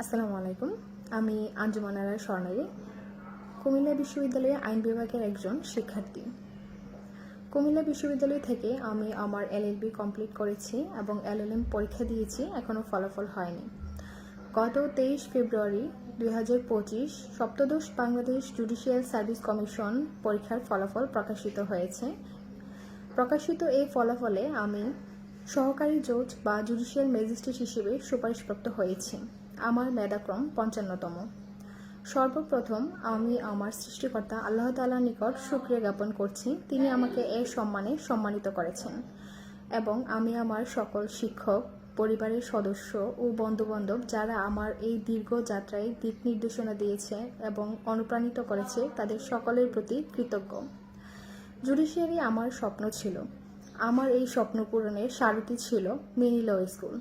আসসালামু আলাইকুম। আমি আঞ্জুমান আরা স্বর্ণালী, কুমিল্লা বিশ্ববিদ্যালয়ে আইন বিভাগের একজন শিক্ষার্থী। কুমিল্লা বিশ্ববিদ্যালয় থেকে আমি আমার এলএলবি কমপ্লিট করেছি এবং এলএলএম পরীক্ষা দিয়েছি, এখনও ফলাফল হয়নি। গত 23 ফেব্রুয়ারি 2025 সপ্তদশ বাংলাদেশ জুডিশিয়াল সার্ভিস কমিশন পরীক্ষার ফলাফল প্রকাশিত হয়েছে। প্রকাশিত এই ফলাফলে আমি সহকারী জজ বা জুডিশিয়াল ম্যাজিস্ট্রেট হিসেবে সুপারিশপ্রাপ্ত হয়েছি। আমার মেধাক্রম 55তম। সর্বপ্রথম আমি আমার সৃষ্টিকর্তা আল্লাহ তাআলার নিকট শুকরিয়া জ্ঞাপন করছি, তিনি আমাকে এই সম্মানে সম্মানিত করেছেন। এবং আমি আমার সকল শিক্ষক, পরিবারের সদস্য ও বন্ধুবান্ধব যারা আমার এই দীর্ঘ যাত্রায় দিক নির্দেশনা দিয়েছে এবং অনুপ্রাণিত করেছে, তাদের সকলের প্রতি কৃতজ্ঞ। জুডিশিয়ারি আমার স্বপ্ন ছিল। আমার এই স্বপ্ন পূরণের সারথি ছিল মিনি ল স্কুল।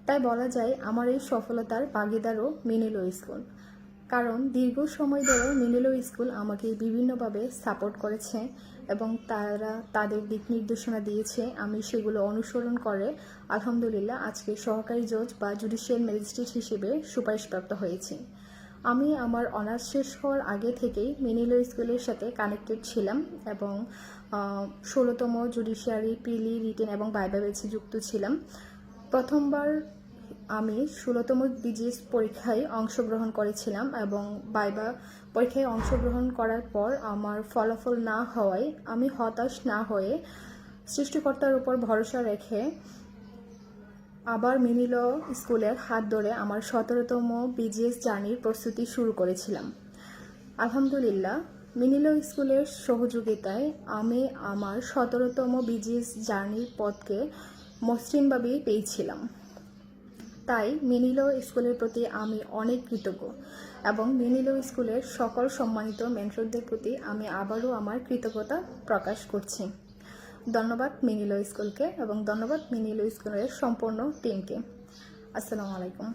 তাই বলা যায় আমার এই সফলতার ভাগিদারও মিনি ল স্কুল, কারণ দীর্ঘ সময় ধরে মিনি ল স্কুল আমাকে বিভিন্নভাবে সাপোর্ট করেছে এবং তারা তাদের দিক নির্দেশনা দিয়েছে। আমি সেগুলো অনুসরণ করে আলহামদুলিল্লাহ আজকে সহকারী জজ বা জুডিশিয়াল ম্যাজিস্ট্রেট হিসেবে সুপারিশপ্রাপ্ত হয়েছি। আমি আমার অনার্স শেষ হওয়ার আগে থেকেই মিনি ল স্কুলের সাথে কানেক্টেড ছিলাম এবং 16তম জুডিশিয়ারি প্রিলি, রিটেন এবং ভাইভা ব্যাচে যুক্ত ছিলাম। প্রথমবার আমি 16তম বিজিএস পরীক্ষায় অংশগ্রহণ করেছিলাম এবং ভাইভা পরীক্ষায় অংশগ্রহণ করার পর আমার ফলাফল না হওয়ায় আমি হতাশ না হয়ে সৃষ্টিকর্তার উপর ভরসা রেখে আবার মিনি ল স্কুলের হাত ধরে আমার 17তম বিজিএস জার্নির প্রস্তুতি শুরু করেছিলাম। আলহামদুলিল্লাহ মিনি ল স্কুলের সহযোগিতায় আমি আমার 17তম বিজিএস জার্নির পথকে মসৃণভাবেই পেয়েছিলাম। তাই মিনি ল স্কুলের প্রতি আমি অনেক কৃতজ্ঞ এবং মিনি ল স্কুলের সকল সম্মানিত মেন্টরদের প্রতি আমি আবারও আমার কৃতজ্ঞতা প্রকাশ করছি। ধন্যবাদ মিনি ল স্কুলকে এবং ধন্যবাদ মিনি ল স্কুলের সম্পূর্ণ টিমকে। আসসালামু আলাইকুম।